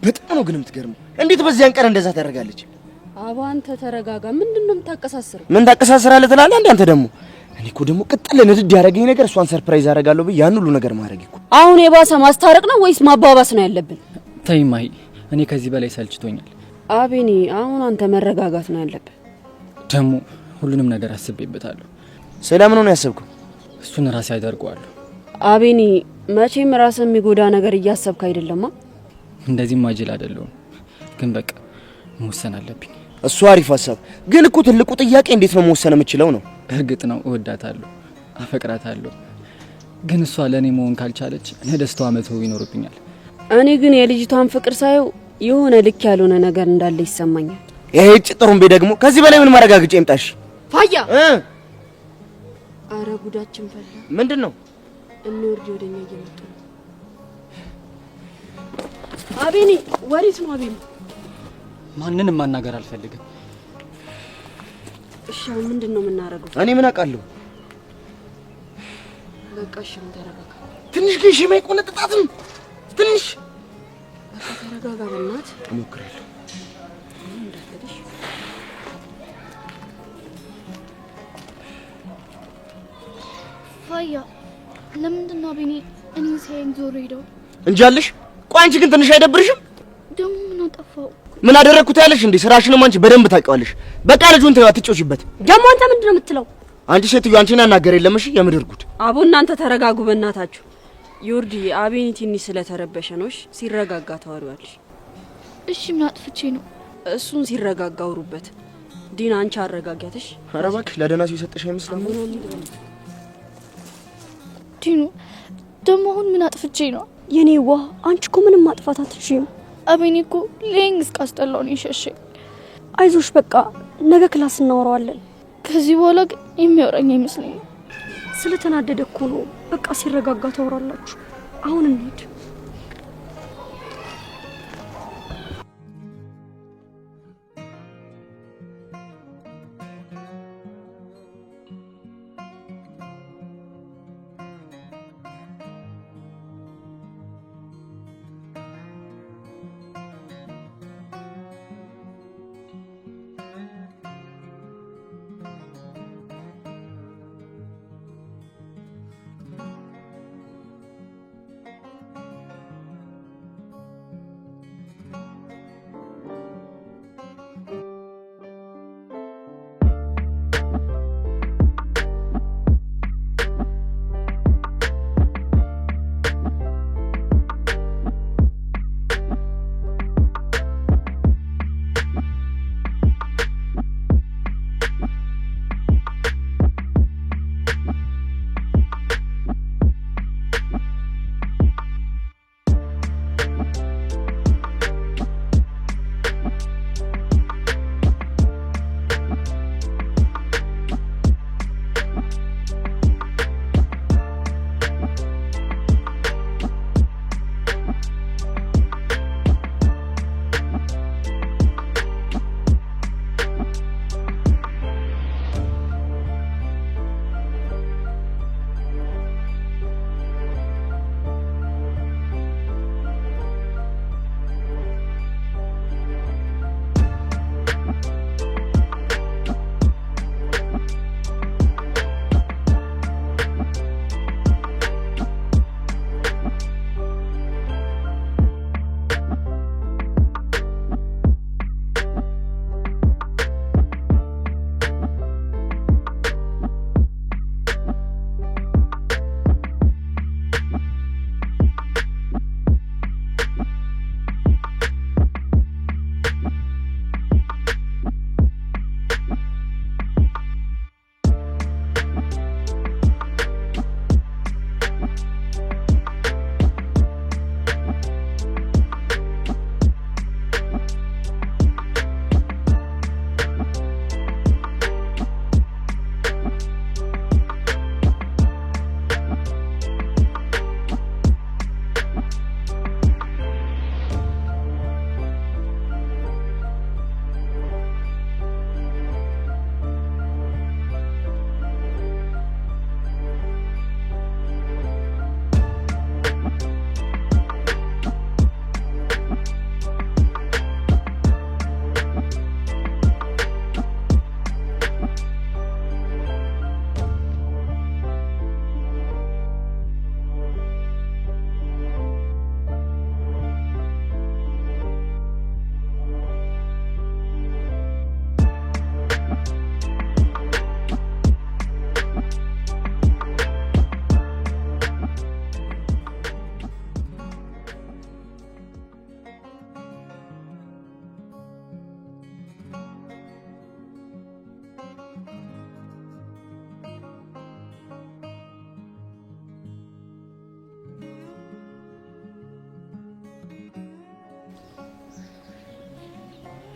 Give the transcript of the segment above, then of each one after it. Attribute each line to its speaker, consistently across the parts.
Speaker 1: በጣም ነው ግን የምትገርመው። እንዴት በዚያን ቀን እንደዛ ታደርጋለች?
Speaker 2: አባ አንተ ተረጋጋ። ምንድነው የምታቀሳስረው?
Speaker 1: ምን ታቀሳስራለህ ትላለህ እንዴ አንተ ደግሞ? እኔ እኮ ደግሞ ቅጥል ንድድ ያደረገኝ ነገር እሷን ሰርፕራይዝ አደርጋለሁ ብዬ ያን ሁሉ ነገር ማድረግ እኮ።
Speaker 2: አሁን የባሰ ማስታረቅ ነው ወይስ ማባባስ ነው ያለብን?
Speaker 3: ተይ ማሂ፣ እኔ ከዚህ በላይ ሰልችቶኛል።
Speaker 2: አቤኔ አሁን አንተ መረጋጋት ነው ያለብን።
Speaker 3: ደግሞ ሁሉንም ነገር አስቤበታለሁ።
Speaker 1: ስለምን ነው ያሰብከው?
Speaker 3: እሱን ራሴ አደርገዋለሁ።
Speaker 2: አቤኔ መቼም ራስን የሚጎዳ ነገር እያሰብክ አይደለማ።
Speaker 3: እንደዚህ ማጅል አይደለሁም፣ ግን በቃ መወሰን አለብኝ።
Speaker 1: እሱ አሪፍ ሀሳብ፣ ግን እኮ ትልቁ ጥያቄ እንዴት ነው መወሰን የምችለው ነው።
Speaker 3: እርግጥ ነው እወዳታለሁ፣ አፈቅራታለሁ፣ ግን እሷ ለኔ መሆን ካልቻለች እኔ ደስታዋ መተው ይኖርብኛል።
Speaker 2: እኔ ግን የልጅቷን ፍቅር ሳየው የሆነ ልክ ያልሆነ ነገር እንዳለ ይሰማኛል።
Speaker 1: ይሄ ጥሩምቤ ደግሞ ከዚህ በላይ ምን ማረጋግጫ ይምጣሽ?
Speaker 2: ፋያ አረ ጉዳችን ፈላ።
Speaker 1: ምንድነው?
Speaker 2: እንወርድ ወደኛ እየመጡ ነው። አቤኔ ወዴት ነው? አቤኔ
Speaker 3: ማንንም ማናገር አልፈልግም።
Speaker 2: እሺ ምንድነው የምናረገው?
Speaker 1: እኔ ምን አውቃለሁ?
Speaker 2: በቃ እሺ ተረጋጋ።
Speaker 1: ትንሽ ግን ሽሜ ቆነጥጣትም ትንሽ
Speaker 2: ተረጋጋ። በእናት
Speaker 1: እሞክራለሁ።
Speaker 4: ፋያ ለምንድን ነው አቤኔ እኔ ሳይን ዞር ሄደው
Speaker 1: እንጃልሽ? ቆይ አንቺ ግን ትንሽ አይደብርሽም?
Speaker 4: ደግሞ ምን አጠፋው?
Speaker 1: ምን አደረኩት ያለሽ እንዴ? ስራሽንም አንቺ በደንብ ታውቂዋለሽ። በቃ ልጁን ተይው፣ አትጮሽበት።
Speaker 2: ደግሞ አንተ ምንድነው የምትለው?
Speaker 1: አንቺ ሴትዮ አንቺን ያናገር የለም። እሺ የምድር ጉድ።
Speaker 2: አቦ እናንተ ተረጋጉ በእናታችሁ። ዮርዲ አቤኔ ትንሽ ስለተረበሸ ነው። እሺ ሲረጋጋ ታወሪዋለሽ።
Speaker 4: እሺ ምን አጥፍቼ ነው?
Speaker 2: እሱን ሲረጋጋ አውሩበት። ዲና አንቺ አረጋጋትሽ።
Speaker 1: ኧረ እባክሽ ለደህና ሰው የሰጠሽ አይመስልም?
Speaker 4: ዲኑ ደግሞ አሁን ምን አጥፍቼ ነው?
Speaker 5: የኔ ዋ አንቺ እኮ ምንም ማጥፋት አትችይም።
Speaker 4: አቤኔ እኮ ሌንግ እስካስጠላው ነው የሸሸኝ።
Speaker 5: አይዞሽ በቃ ነገ ክላስ እናወራዋለን።
Speaker 4: ከዚህ በኋላ ግን የሚያወራኝ አይመስለኝም።
Speaker 5: ስለተናደደ እኮ ነው። በቃ ሲረጋጋ ታወራላችሁ። አሁን እንሂድ።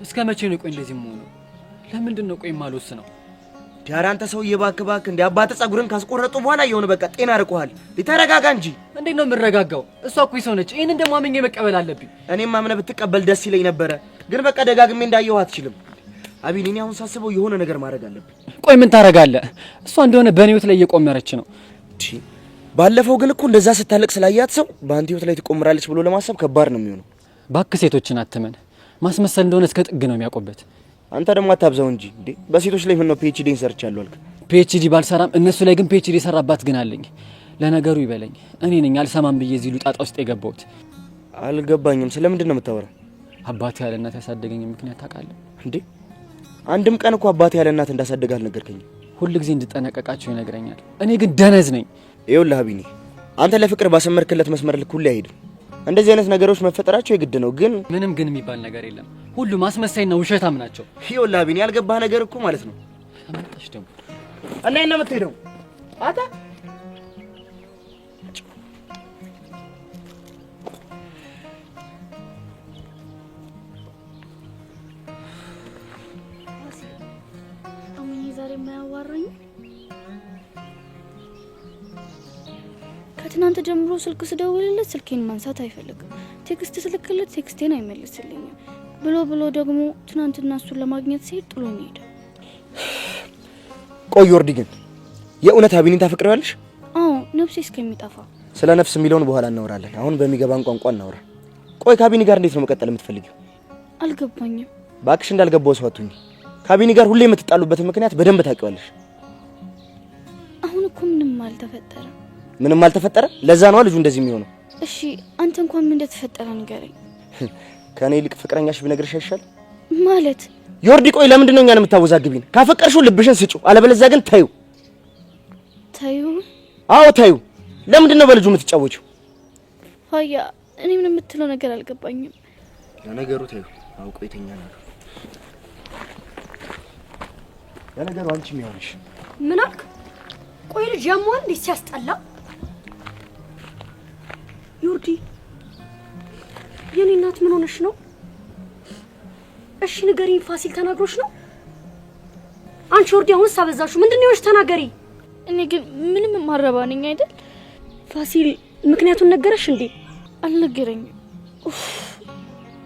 Speaker 3: እስከ መቼ ነው ቆይ እንደዚህ ሆኖ? ለምንድን ነው ቆይ ማልወስነው?
Speaker 1: ዲያራንተ ሰው እየባክባክ እንደ አባተ ጸጉርን ካስቆረጡ በኋላ የሆነ በቃ ጤና ርቆሃል። ሊተረጋጋ እንጂ
Speaker 3: እንዴት ነው የምረጋጋው? እሷ እኮ ሰው ነች። ይሄን እንደማመኝ መቀበል አለብኝ።
Speaker 1: እኔም ማምነ ብትቀበል ደስ ይለኝ ነበረ፣ ግን በቃ ደጋግሜ እንዳየው አትችልም። አቢን እኔ አሁን ሳስበው የሆነ ነገር ማድረግ አለብኝ።
Speaker 3: ቆይ ምን ታረጋለህ? እሷ እንደሆነ በኔ ህይወት ላይ እየቆመረች ነው።
Speaker 1: ባለፈው ግን እኮ እንደዛ ስታለቅ ስላያት ሰው በአንተ ህይወት ላይ ትቆምራለች ብሎ ለማሰብ ከባድ ነው የሚሆነው።
Speaker 3: ባክህ ሴቶችን አትመን። ማስመሰል እንደሆነ እስከ ጥግ ነው የሚያቆበት።
Speaker 1: አንተ ደግሞ አታብዛው እንጂ እንዴ! በሴቶች ላይ ምን ነው ፒኤችዲ ሰርቻለሁ አልክ?
Speaker 3: ፒኤችዲ ባልሰራም እነሱ ላይ ግን ፒኤችዲ የሰራባት ግን አለኝ። ለነገሩ ይበለኝ፣ እኔ ነኝ አልሰማም ብዬ እዚህ ሉጣጣ ውስጥ የገባሁት።
Speaker 1: አልገባኝም። ስለምንድን ነው የምታወራው?
Speaker 3: አባቴ ያለ እናት ያሳደገኝ ምክንያት ታውቃለህ
Speaker 1: እንዴ? አንድም ቀን እኮ አባቴ ያለ እናት እንዳሳደገ አልነገርከኝም።
Speaker 3: ሁሉ ጊዜ እንድጠነቀቃቸው ይነግረኛል። እኔ ግን ደነዝ ነኝ።
Speaker 1: ይኸውልህ አቢኒ፣ አንተ ለፍቅር ባሰመርክለት መስመር ልክ ሁሉ አይሄድም። እንደዚህ አይነት ነገሮች መፈጠራቸው የግድ ነው። ግን
Speaker 3: ምንም ግን የሚባል ነገር የለም። ሁሉ ማስመሳይና ውሸታም ናቸው።
Speaker 1: ይኸውልህ አቢኒ፣ ያልገባህ ነገር እኮ ማለት ነው
Speaker 3: አመጣሽ ደግሞ
Speaker 1: እና እኔ ነው የምትሄደው አታ
Speaker 4: ዛሬ የማያዋራኝ ከትናንት ጀምሮ ስልክ ስደውልለት ስልኬን ማንሳት አይፈልግም። ቴክስት ስልክለት ቴክስቴን አይመልስልኝም። ብሎ ደግሞ ትናንትና እሱን ለማግኘት ሲሄድ ጥሎኝ ሄደ።
Speaker 1: ቆይ ወርዲ፣ ግን የእውነት አቢኒን ታፈቅሪዋለሽ?
Speaker 4: አዎ፣ ነፍሴ እስከሚጠፋ።
Speaker 1: ስለ ነፍስ የሚለውን በኋላ እናወራለን። አሁን በሚገባን ቋንቋ እናወራ። ቆይ ከአቢኒ ጋር እንዴት ነው መቀጠል የምትፈልጊው?
Speaker 4: አልገባኝም።
Speaker 1: ባክሽ እንዳልገባው ሰው አትሁኚ። ከአቢኒ ጋር ሁሌ የምትጣሉበት ምክንያት በደንብ ታውቂዋለሽ።
Speaker 4: አሁን እኮ ምንም አልተፈጠረ።
Speaker 1: ምንም አልተፈጠረ? ለዛ ነው ልጁ እንደዚህ የሚሆነው።
Speaker 4: እሺ አንተ እንኳን ምን እንደተፈጠረ ንገረኝ።
Speaker 1: ከኔ ይልቅ ፍቅረኛሽ ቢነግርሽ አይሻል?
Speaker 4: ማለት
Speaker 1: ዮርዲ፣ ቆይ ለምንድን ነው እኛን የምታወዛግቢን? ካፈቀርሽው ልብሽን ስጪው፣ አለበለዚያ ግን ታዩ።
Speaker 4: ታዩ?
Speaker 1: አዎ ታዩ። ለምንድን ነው በልጁ የምትጫወቺው?
Speaker 4: ፋያ፣ እኔ ምን የምትለው ነገር አልገባኝም።
Speaker 1: ለነገሩ ታዩ አውቆ ይተኛል። ለነገሩ አንቺ የሚሆንሽ
Speaker 5: ምን አልክ? ቆይ ልጅ ያሟል እንዴ? ሲያስጠላ። ዮርዲ፣ የኔ እናት ምን ሆነሽ ነው? እሺ ንገሪኝ። ፋሲል ተናግሮሽ ነው? አንቺ ዮርዲ አሁንስ አበዛሽው። ምንድን ነው የሆነሽ? ተናገሪ።
Speaker 4: እኔ ግን ምንም ማረባ ነኝ አይደል?
Speaker 5: ፋሲል ምክንያቱን ነገረሽ እንዴ?
Speaker 4: አልነገረኝም።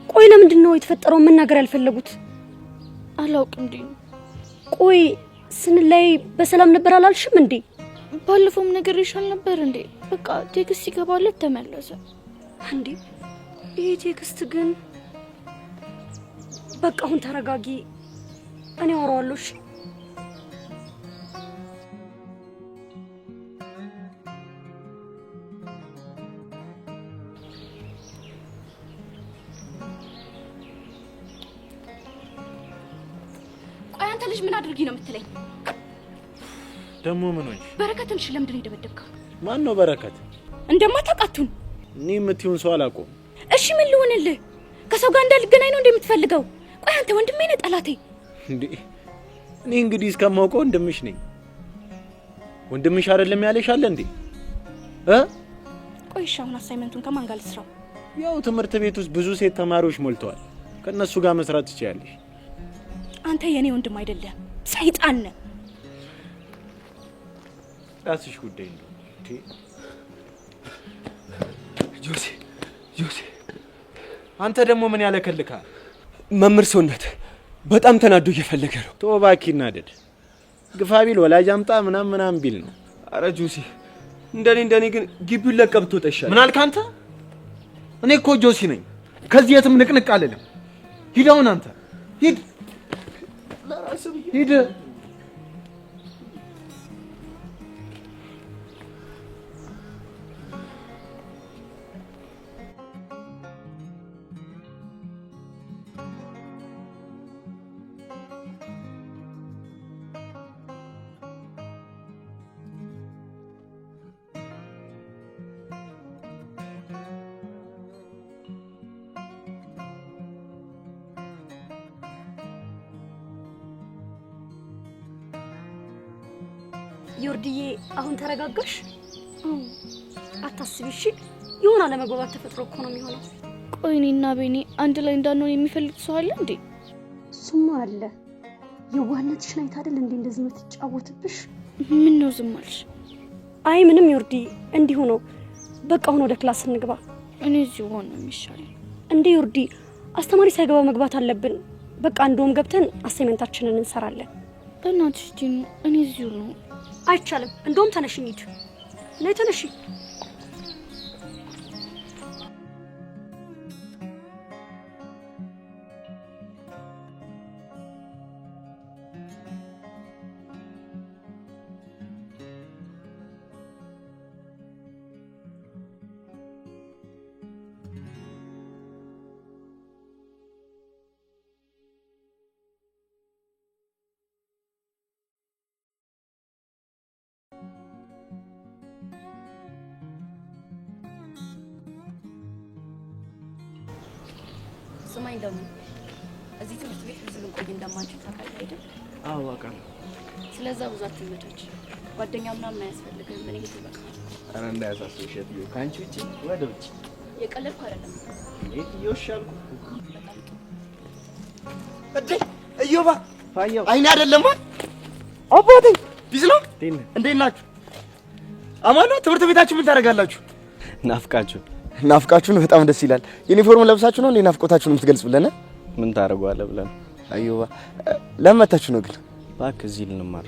Speaker 5: ቆይ ለምንድን ነው የተፈጠረው መናገር ያልፈለጉት?
Speaker 4: አላውቅም እንዴ።
Speaker 5: ቆይ ስንላይ በሰላም ነበር አላልሽም እንዴ?
Speaker 4: ባለፈውም ነገር ይሻል ነበር እንዴ? በቃ ቴክስት ይገባለት ተመለሰ
Speaker 5: እንዴ? ይሄ ቴክስት ግን በቃ አሁን ተረጋጊ፣ እኔ አወራዋለሁ። እሺ
Speaker 4: ቆይ አንተ ልጅ ምን አድርጊ ነው የምትለኝ?
Speaker 6: ደሞ ምን ሆነሽ?
Speaker 4: በረከትን ለምንድን ነው የደበደብከው?
Speaker 6: ማን ነው በረከት?
Speaker 4: እንደማታውቃቱን
Speaker 6: እኔ የምትይውን ሰው አላውቀውም።
Speaker 4: እሺ ምን ልሆንልህ? ከሰው ጋር እንዳልገናኝ ነው እንደምትፈልገው? ቆይ አንተ ወንድሜ ነህ ጠላቴ?
Speaker 6: እንዴ እኔ እንግዲህ እስከማውቀው ወንድምሽ ነኝ። ወንድምሽ አይደለም ያለሽ አለ እንዴ?
Speaker 4: ቆይ እሺ አሁን አሳይመንቱን ከማን ጋር ልስራው?
Speaker 6: ያው ትምህርት ቤት ውስጥ ብዙ ሴት ተማሪዎች ሞልተዋል። ከነሱ ጋር መስራት ትችያለሽ።
Speaker 4: አንተ የኔ ወንድም አይደለም፣ ሰይጣን ነህ።
Speaker 6: ራስሽ ጉዳይ ነው።
Speaker 1: ጆሴ
Speaker 6: አንተ ደግሞ ምን ያለከልካል?
Speaker 1: መምህር ሰውነት በጣም ተናዶ እየፈለገ ነው።
Speaker 6: ቶባኪ ናደድ ግፋቢል ወላጅ አምጣ ምናምን ቢል ነው።
Speaker 1: አረ ጆሴ እንደኔ ግን ግቢውን ለቀህ ብትወጣ ይሻላል።
Speaker 6: ምን አልክ አንተ? እኔ እኮ ጆሲ ነኝ። ከዚህ የትም ንቅንቅ አልልም። ሂድ አሁን አንተ ሂድ፣ ሂድ።
Speaker 5: ዮርዲዬ አሁን ተረጋጋሽ? አታስቢ እሺ። የሆነ አለመግባባት ተፈጥሮ እኮ ነው የሚሆነው።
Speaker 4: ቆይ እኔና ቤኒ አንድ ላይ እንዳንሆን የሚፈልግ ሰው አለ እንዴ?
Speaker 5: አለ? የዋህነትሽን አይታ አይደል እንዴ እንደዚህ የምትጫወትብሽ?
Speaker 4: ምን ነው ዝም አልሽ?
Speaker 5: አይ ምንም ዮርዲ፣ እንዲሁ ነው። በቃ አሁን ወደ ክላስ እንግባ።
Speaker 4: እኔ እዚሁ ሆነ የሚሻለኝ።
Speaker 5: እንዴ ዮርዲ፣ አስተማሪ ሳይገባ መግባት አለብን። በቃ እንደውም ገብተን አሳይመንታችንን እንሰራለን።
Speaker 4: በእናትሽ ዲኑ፣ እኔ እዚሁ ነው።
Speaker 5: አይቻልም። እንደውም ተነሽ እንሂድ። ነይ ተነሽ።
Speaker 2: ስማኝ ደግሞ እዚህ ትምህርት ቤት ብዙ ልንቆይ እንደማንችል ታውቃለህ አይደል?
Speaker 1: አዎ አውቃለሁ።
Speaker 2: ስለዛ ብዙ አትመቶች ጓደኛ ምናምን አያስፈልግም። ምን ይሄ ይበቃል።
Speaker 1: ኧረ እንዳያሳስብሽ እትዬው፣ ከአንቺ ውጪ ወደ ውጪ።
Speaker 2: የቀለድኩ አይደለም።
Speaker 1: እትዬው እሺ አልኩ። እንዴ እዮባ ፋያው አይኔ አይደለም አባቴ ቢዝ ነው። እንዴት ናችሁ? አማን ነው። ትምህርት ቤታችሁ ምን ታደርጋላችሁ? ናፍቃችሁን በጣም ደስ ይላል። ዩኒፎርም ለብሳችሁ ነው እንዴ ናፍቆታችሁን የምትገልጹልን?
Speaker 6: ምን ታደርጓለህ ብለን
Speaker 1: አዩባ ለመታችሁ ነው ግን
Speaker 6: እባክህ እዚህ ልንማር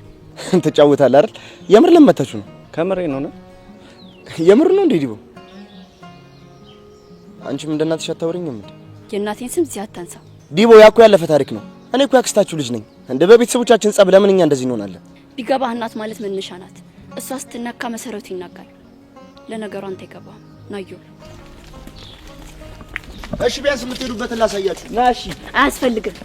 Speaker 1: ትጫወታለህ አይደል? የምር ለመታችሁ ነው?
Speaker 6: ከምሬ ነው ነው
Speaker 1: የምር ነው እንዴ? ዲቦ አንቺም እንደ እናትሽ አታወሪኝም እንዴ?
Speaker 2: የእናቴን ስም እዚህ አታንሳ
Speaker 1: ዲቦ። ያኩ ያለፈ ታሪክ ነው። እኔ እኮ ያክስታችሁ ልጅ ነኝ። እንደ በቤተሰቦቻችን ጸብ ለምን እኛ እንደዚህ እንሆናለን?
Speaker 2: ቢገባህ እናት ማለት መነሻ ናት። እሷ ስትነካ መሰረቱ ይናጋል። ለነገሩ አንተ ይገባህ ናዩ።
Speaker 1: እሺ ቢያንስ የምትሄዱበትን ላሳያችሁ። ና እሺ።
Speaker 2: አያስፈልግም።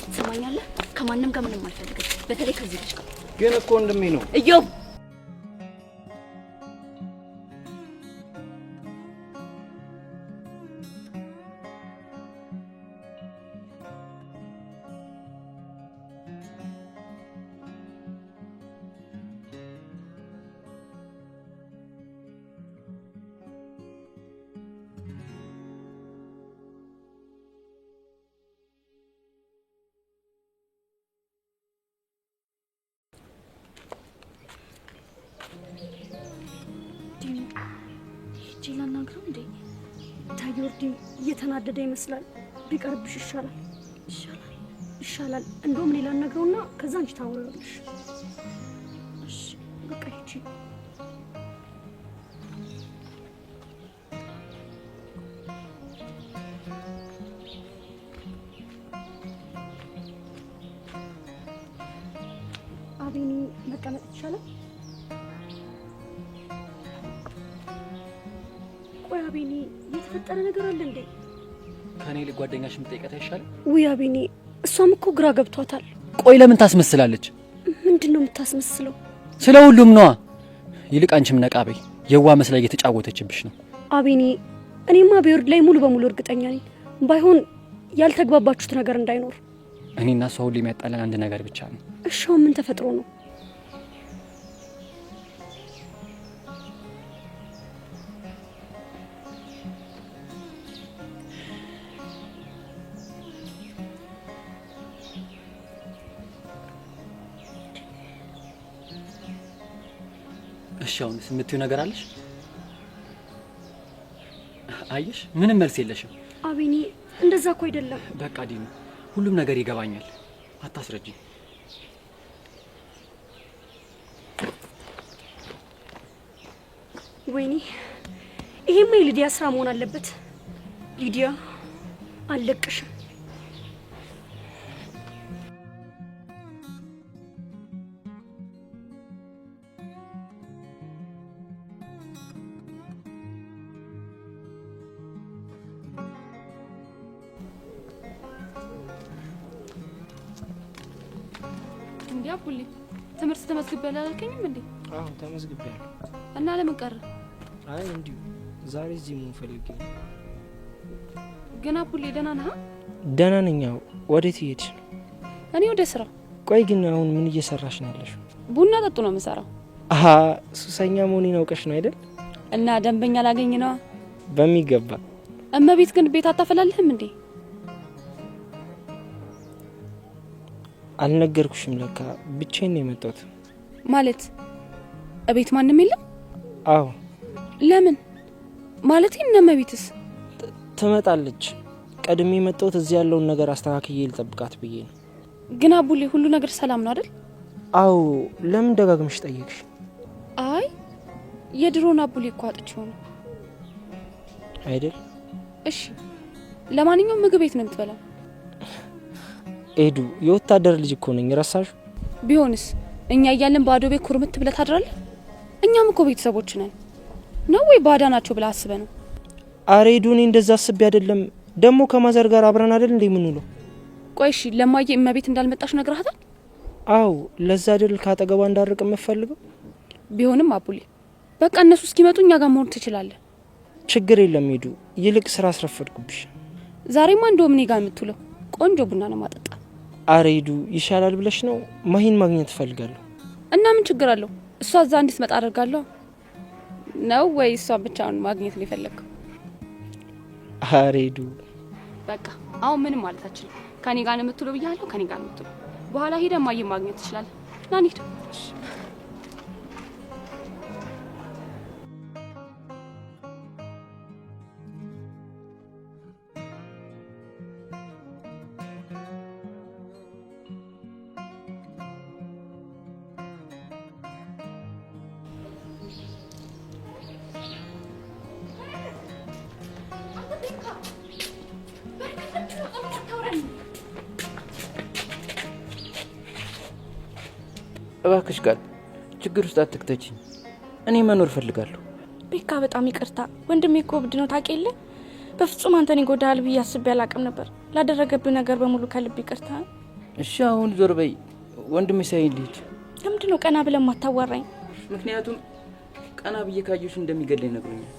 Speaker 2: ትሰማኛለህ? ከማንም ጋር ምንም አልፈልግም። በተለይ ከዚህ ልጅ ጋር።
Speaker 6: ግን እኮ ወንድሜ ነው
Speaker 2: እዮብ።
Speaker 5: ላናግረው እንዴ? ታዮርዲ እየተናደደ ይመስላል። ቢቀርብሽ ይሻላል። ይሻላል። እንደውም ሌላ ነግረውና ከዛ አንቺ ታወሪያለሽ። እሺ በቃ ሂጂ። አቤኒ መቀመጥ ይቻላል? ቆይ አቤኒ የተፈጠረ ነገር አለ እንዴ?
Speaker 3: ከኔ ለጓደኛሽ የምትጠይቀት አይሻልም?
Speaker 5: ውይ አቤኒ፣ እሷም እኮ ግራ ገብቷታል።
Speaker 3: ቆይ ለምን ታስመስላለች?
Speaker 5: ምንድነው የምታስመስለው?
Speaker 3: ስለ ሁሉም ነዋ። ይልቅ አንቺም ነቃ በይ። የዋ መስላ እየተጫወተችብሽ ነው።
Speaker 5: አቤኒ፣ እኔማ በዮርድ ላይ ሙሉ በሙሉ እርግጠኛ ነኝ። ባይሆን ያልተግባባችሁት ነገር እንዳይኖር።
Speaker 3: እኔና እሷ ሁሉ የሚያጣለን አንድ ነገር ብቻ ነው።
Speaker 5: እሺ ምን ተፈጥሮ ነው?
Speaker 3: እሺ አሁንስ የምትይው ነገር አለሽ? አየሽ፣ ምንም መልስ የለሽም።
Speaker 5: አቤኒ፣ እንደዛ እኮ አይደለም።
Speaker 3: በቃ ዲኑ፣ ሁሉም ነገር ይገባኛል። አታስረጂ።
Speaker 5: ወይኔ፣ ይሄማ የሊዲያ ስራ መሆን አለበት። ሊዲያ አልለቅሽም።
Speaker 7: እንዴ አቡሊ ትምህርት ተመዝግበሃል አላልከኝም እንዴ?
Speaker 8: አዎ ተመዝግቤያለሁ።
Speaker 7: እና ለምን ቀረ?
Speaker 8: አይ እንዲሁ ዛሬ እዚህ ምን ፈልጌ ነው።
Speaker 7: ግን አቡሊ ደህና ነህ?
Speaker 8: ደህና ነኝ። ያው ወዴት እየሄድሽ ነው?
Speaker 7: እኔ ወደ ስራ።
Speaker 8: ቆይ ግን አሁን ምን እየሰራሽ ነው ያለሽው?
Speaker 7: ቡና ጠጡ ነው የምሰራው።
Speaker 8: አሃ ሱሰኛ መሆኔን አውቀሽ ነው አይደል?
Speaker 7: እና ደንበኛ ላገኝ ነው
Speaker 8: በሚገባ።
Speaker 7: እመቤት ግን ቤት አታፈላልህም እንዴ?
Speaker 8: አልነገርኩሽም ለካ ብቻዬን ነው የመጣሁት።
Speaker 7: ማለት እቤት ማንም የለም?
Speaker 8: አዎ።
Speaker 7: ለምን? ማለት እነመቤትስ
Speaker 8: ትመጣለች። ቀድሜ የመጣሁት እዚህ ያለውን ነገር አስተካክዬ ልጠብቃት ብዬ ነው።
Speaker 7: ግን አቡሌ ሁሉ ነገር ሰላም ነው አይደል?
Speaker 8: አዎ። ለምን ደጋግመሽ ጠየቅሽ?
Speaker 7: አይ የድሮን አቡሌ እኮ አጥቼው ነው
Speaker 8: አይደል?
Speaker 7: እሺ ለማንኛውም ምግብ ቤት ነው የምትበላው?
Speaker 8: ኤዱ የወታደር ልጅ እኮ ነኝ፣ ረሳሽ?
Speaker 7: ቢሆንስ እኛ እያለን ባዶ ቤት ኩርምት ብለህ ታድራለህ? እኛም እኮ ቤተሰቦች ነን። ነው ወይ ባዳ ናቸው ብለህ አስበህ ነው?
Speaker 8: አረ ኤዱ እኔ እንደዛ አስቤ አይደለም። ደግሞ ከማዘር ጋር አብረን አይደል እንዴ የምንውለው?
Speaker 7: ቆይ እሺ ለማየ እመቤት እንዳልመጣሽ ነግረሃታል?
Speaker 8: አዎ። ለዛ አይደል ካጠገቧ እንዳርቅ የምፈልገው?
Speaker 7: ቢሆንም አቡሌ በቃ እነሱ እስኪመጡ እኛ ጋር መሆን ትችላለህ።
Speaker 8: ችግር የለም ኤዱ፣ ይልቅ ስራ አስረፈድኩብሽ።
Speaker 7: ዛሬማ እንደውም እኔ ጋር የምትውለው ቆንጆ ቡና ነው ማጠጣ።
Speaker 8: አረ ኤዱ ይሻላል ብለሽ ነው? ማሂን ማግኘት እፈልጋለሁ።
Speaker 7: እና ምን ችግር አለው? እሷ እዛ እንድትመጣ አደርጋለሁ ነው ወይ እሷ ብቻውን ማግኘት ነው የፈለግከው?
Speaker 8: አረ ኤዱ
Speaker 7: በቃ አሁን ምንም ማለት አችልም። ከኔ ጋር ነው የምትውለው ብያለሁ። ከኔ ጋር ነው የምትውለው። በኋላ ሄደህ ማየት ማግኘት ትችላለህ። ና እንሂድ።
Speaker 9: እባክሽ ቃል ችግር ውስጥ አትክተችኝ። እኔ መኖር ፈልጋለሁ።
Speaker 4: ቤካ በጣም ይቅርታ ወንድሜ እኮ እብድ ነው ታውቅ የለ። በፍጹም አንተን ይጎዳል ብዬ አስቤ አላቅም ነበር። ላደረገብህ ነገር በሙሉ ከልብ ይቅርታ።
Speaker 9: እሺ አሁን ዞር በይ። ወንድሜ ሳይል ልጅ
Speaker 4: ለምንድን ነው ቀና ብለህ ማታዋራኝ?
Speaker 9: ምክንያቱም ቀና ብዬ ካየሽ እንደሚገለኝ ነግሮኛል።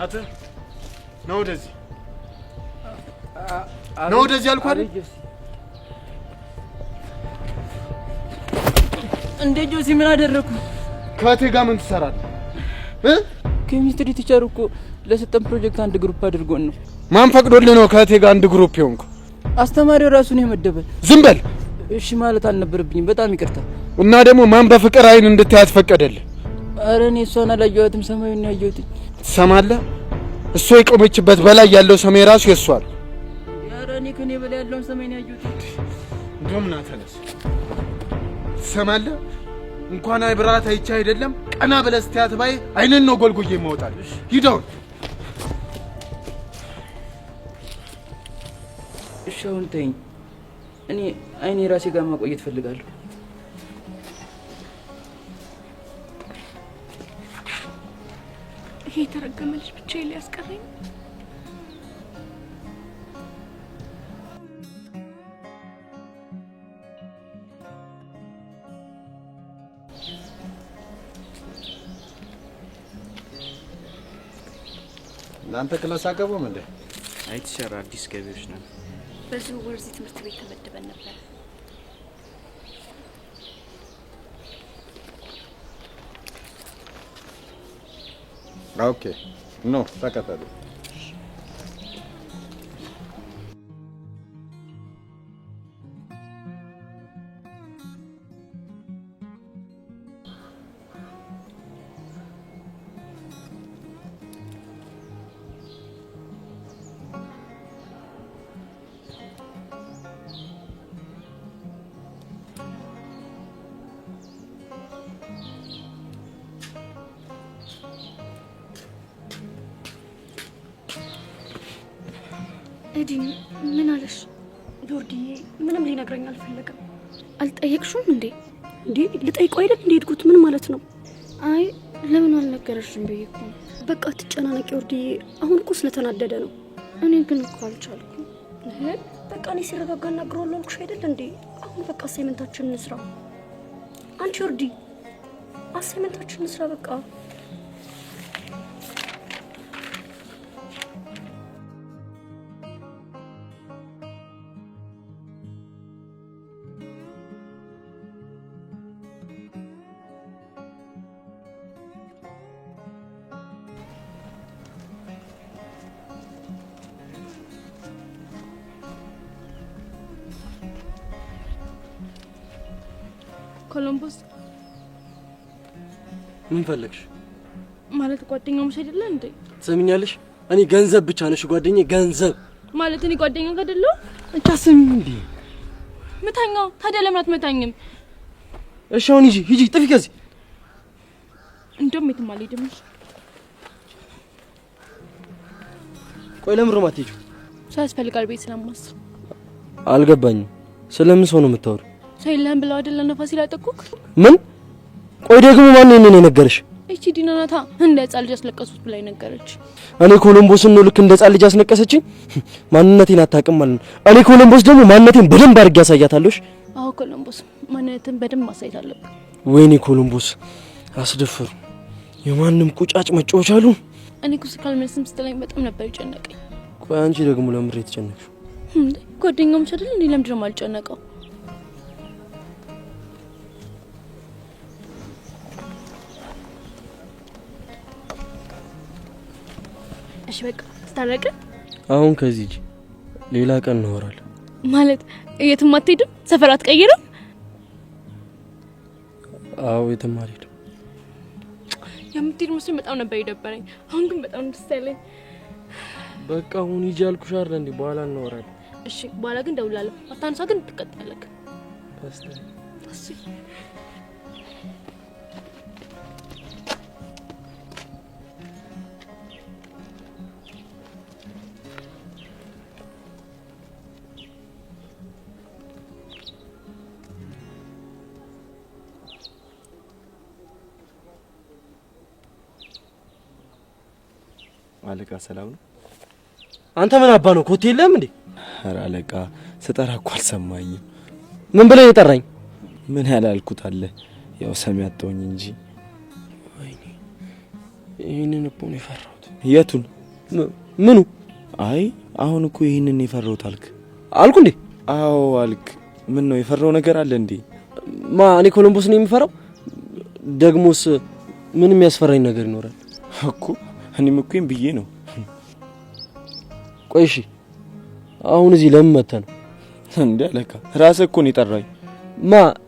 Speaker 6: አተ ነው ወደዚህ ነው ወደዚህ አልኩ አይደል?
Speaker 9: እንዴ ጆሲ ምን አደረኩ?
Speaker 6: ከእቴ ጋር ምን ትሰራለህ?
Speaker 9: ኬሚስትሪ ቲቸር እኮ ለሰጠን ፕሮጀክት አንድ ግሩፕ አድርጎን ነው።
Speaker 6: ማን ፈቅዶልህ ነው ከእቴ ጋር አንድ ግሩፕ ይሆንኩ?
Speaker 9: አስተማሪው ራሱ ነው የመደበን።
Speaker 6: ዝም በል።
Speaker 9: እሺ ማለት አልነበረብኝም። በጣም ይቅርታ።
Speaker 6: እና ደግሞ ማን በፍቅር አይን እንድታያት ፈቀደልህ?
Speaker 9: አረ እኔ እሷን አላየኋትም፣ ሰማዩን ነው ያየሁት።
Speaker 6: ትሰማለህ? እሷ የቆመችበት በላይ ያለው ሰማይ ራሱ የሷል።
Speaker 9: አረ እኔ ከኔ በላይ ያለውን ሰማይ ነው ያየሁት።
Speaker 6: እንደውም ና ተነስ። ትሰማለህ? እንኳን አይብራት አይቻ አይደለም ቀና ብለህ ስትያት ባይ አይነን ነው ጎልጉዬ የማወጣል። ሂደው።
Speaker 9: እሺ አሁን ተይኝ። እኔ አይኔ ራሴ ጋር ማቆየት ፈልጋለሁ።
Speaker 4: ይሄ የተረገመ ልጅ ብቻዬን ሊያስቀረኝ።
Speaker 6: እናንተ ክላስ አገቡም እንዴ?
Speaker 10: አይተሰራ አዲስ ገቢዎች ነው።
Speaker 4: በዚህ ወር እዚህ ትምህርት ቤት ተመድበን ነበር።
Speaker 6: ኦኬ ኖ ተከተሉ።
Speaker 4: ኤዲን ምን አለሽ?
Speaker 5: ዮርዲዬ ምንም ሊነግረኝ አልፈለገም።
Speaker 4: አልጠየቅሽም እንዴ?
Speaker 5: እንዴ ልጠይቀው አይደል እንዴ ሄድኩት? ምን ማለት ነው?
Speaker 4: አይ ለምን አልነገረሽም ብዬ እኮ።
Speaker 5: በቃ ትጨናነቂ ዮርዲዬ። አሁን እኮ ስለተናደደ ነው።
Speaker 4: እኔ ግን እኮ አልቻልኩም።
Speaker 5: በቃ እኔ ሲረጋጋ እናግረዋለሁ አልኩሽ አይደል እንዴ? አሁን በቃ አሳይመንታችንን እንስራ። አንቺ ዮርዲ አሳይመንታችንን እንስራ በቃ።
Speaker 7: ኮሎምቦስ
Speaker 11: ምን ፈለግሽ?
Speaker 7: ማለት ጓደኛሞች አይደለ እንዴ?
Speaker 11: ትሰሚኛለሽ? እኔ ገንዘብ ብቻ ነሽ ጓደኛዬ፣ ገንዘብ
Speaker 7: ማለት እኔ ጓደኛው አይደለሁ?
Speaker 11: አንቺ አስሚኝ እንዴ?
Speaker 7: ምታኛው ታዲያ ለምን አትመታኝም?
Speaker 11: እሺ አሁን ሂጂ ጥፊ ከዚህ።
Speaker 7: እንደውም የትም አልሄድም።
Speaker 11: ቆይ ለምን ሮማ አትሄጂም?
Speaker 7: ሰው ያስፈልጋል ቤት ስለማስብ።
Speaker 11: አልገባኝም። ስለምን ሰው ነው የምታወሪው?
Speaker 7: ሰው የለህም ብለው አይደለ ነፋስ ይላጠቁክ?
Speaker 11: ምን? ቆይ ደግሞ ማን ነው እኔን የነገረሽ?
Speaker 7: እቺ ዲናናታ እንደ ሕፃን ልጅ አስለቀሱት ብላ ነገረች።
Speaker 11: እኔ ኮሎምቦስን ነው ልክ እንደ ሕፃን ልጅ አስነቀሰችኝ? ማንነቴን አታውቅም ማለት ነው። እኔ ኮሎምቦስ ደግሞ ማንነቴን በደንብ አድርጌ ያሳያታለሽ።
Speaker 7: አዎ ኮሎምቦስ ማንነትን በደንብ ማሳየት አለብህ።
Speaker 11: ወይኔ ኮሎምቦስ አስደፈሩ። የማንም ቁጫጭ መጫወቻ አሉ።
Speaker 7: እኔ ኩስ ካልመልስም ስትለኝ በጣም ነበር ይጨነቀኝ።
Speaker 11: ቆይ አንቺ ደግሞ ለምን የተጨነቅሽው?
Speaker 7: ጓደኛሞች አይደል እንዴ? ለምን ደግሞ አልጨነቀው? እሺ በቃ ስታረቀ
Speaker 11: አሁን ከዚህ ሌላ ቀን እናወራለን።
Speaker 7: ማለት የትም አትሄድም? ሰፈር አትቀይርም?
Speaker 11: አዎ የትም አልሄድም።
Speaker 7: የምትሄድ መስሎኝ በጣም ነበር የደበረኝ። አሁን ግን በጣም ደስ ያለኝ።
Speaker 11: በቃ አሁን ሂጂ አልኩሽ አይደል እንዴ? በኋላ እናወራለን።
Speaker 7: እሺ በኋላ ግን ደውላለሁ። አታንሳ ግን ትቀጣለህ።
Speaker 1: አለቃ ሰላም ነው?
Speaker 11: አንተ ምን አባ ነው ኮቴ የለም እንዴ?
Speaker 1: ኧረ አለቃ ስጠራ እኮ አልሰማኝም።
Speaker 11: ምን ብለህ የጠራኝ?
Speaker 1: ምን ያላልኩት አለ? ያው ሰሚ አጣውኝ እንጂ።
Speaker 11: ወይኔ ይሄንን እኮ ነው የፈራሁት።
Speaker 1: የቱን?
Speaker 11: ምኑ?
Speaker 1: አይ አሁን እኮ ይሄንን የፈራሁት
Speaker 11: አልኩ እንዴ?
Speaker 1: አዎ አልክ። ምን ነው የፈራው ነገር አለ እንዴ?
Speaker 11: እኔ ኮሎምቦስ ነው የምፈራው? ደግሞስ ምን የሚያስፈራኝ ነገር ይኖራል
Speaker 1: እኮ? እኔም እኮ ብዬ ነው።
Speaker 11: ቆይ እሺ አሁን እዚህ ለምን መተህ ነው
Speaker 1: እንዴ? አለቃ ራስህ እኮ ነው የጠራኝ።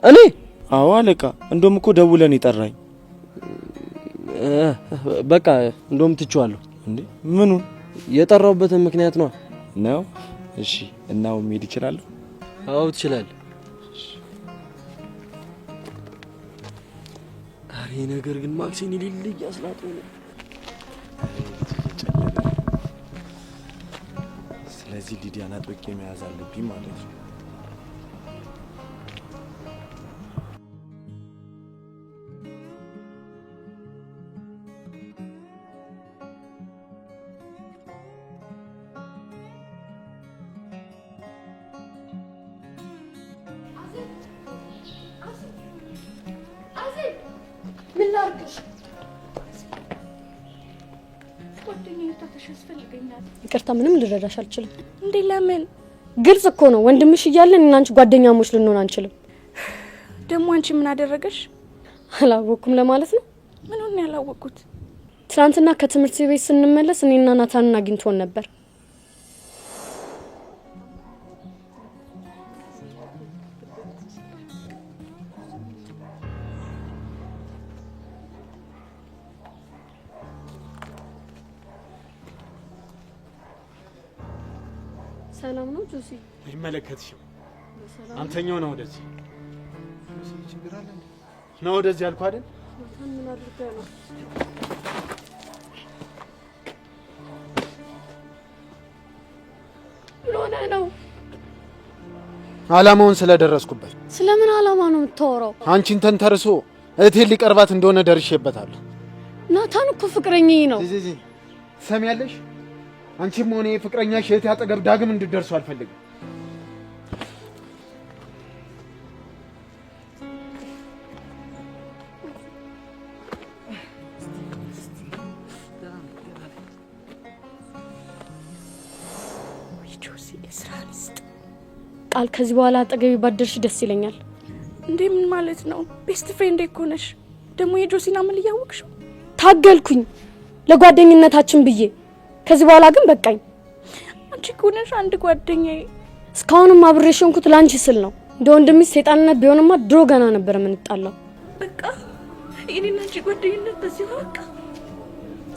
Speaker 11: እኔ?
Speaker 1: አዎ አለቃ፣ እንደውም እኮ ደውለህ ነው የጠራኝ።
Speaker 11: በቃ እንደውም ትቼዋለሁ።
Speaker 1: እንዴ ምኑን?
Speaker 11: የጠራሁበትን ምክንያት ነው።
Speaker 1: እሺ እናው መሄድ ይችላል?
Speaker 11: አዎ ትችላለህ። አሬ ነገር ግን ማክሲን ይልል ያስላጠው ነው።
Speaker 1: ስለዚህ ሊዲያን አጥብቄ መያዝ አለብኝ ማለት ነው።
Speaker 5: ምን ላድርግሽ? ጓደኛዬ ታተሽ ያስፈልገኛል።
Speaker 2: ይቅርታ ምንም ልረዳሽ አልችልም።
Speaker 5: እንዴ ለምን?
Speaker 2: ግልጽ እኮ ነው። ወንድምሽ እያለን እና አንቺ ጓደኛሞች ልንሆን አንችልም።
Speaker 5: ደግሞ አንቺ ምን አደረገሽ?
Speaker 2: አላወኩም ለማለት ነው።
Speaker 5: ምን ሆነ ያላወቁት?
Speaker 2: ትናንትና ከትምህርት ቤት ስንመለስ እኔና ናታንን አግኝቶን ነበር። ሰላም ነው ጆሲ?
Speaker 6: አይመለከትሽም። አንተኛው ነው ወደዚህ ነው ወደዚህ ያልኩ አይደል?
Speaker 2: ምን አድርገህ ነው?
Speaker 5: ሆነ ነው?
Speaker 6: አላማውን ስለደረስኩበት።
Speaker 5: ስለምን አላማ ነው የምታወራው?
Speaker 6: አንቺን ተንተርሶ እህቴን ሊቀርባት እንደሆነ ደርሼበታለሁ።
Speaker 5: ናታን እኮ ፍቅረኛዬ ነው።
Speaker 6: ሰሚያለሽ? አንቺም ሆነ ፍቅረኛሽ እህቴ አጠገብ ዳግም እንድትደርሱ አልፈልግም።
Speaker 5: ቃል ከዚህ በኋላ አጠገቤ ባደርሽ ደስ ይለኛል።
Speaker 7: እንዴ ምን ማለት ነው? ቤስት ፍሬንድ እኮ ነሽ። ደግሞ የጆሲና ምን ያወቅሽው?
Speaker 5: ታገልኩኝ ለጓደኝነታችን ብዬ። ከዚህ በኋላ ግን በቃኝ።
Speaker 7: አንቺ እኮ ነሽ አንድ ጓደኛዬ።
Speaker 5: እስካሁንም አብሬሽ ሆንኩት ላንቺ ስል ነው። እንደ ወንድምሽ ሰይጣንነት ቢሆንማ ድሮ ገና ነበር የምንጣላው።
Speaker 7: በቃ የኔና አንቺ ጓደኝነት በዚህ በቃ።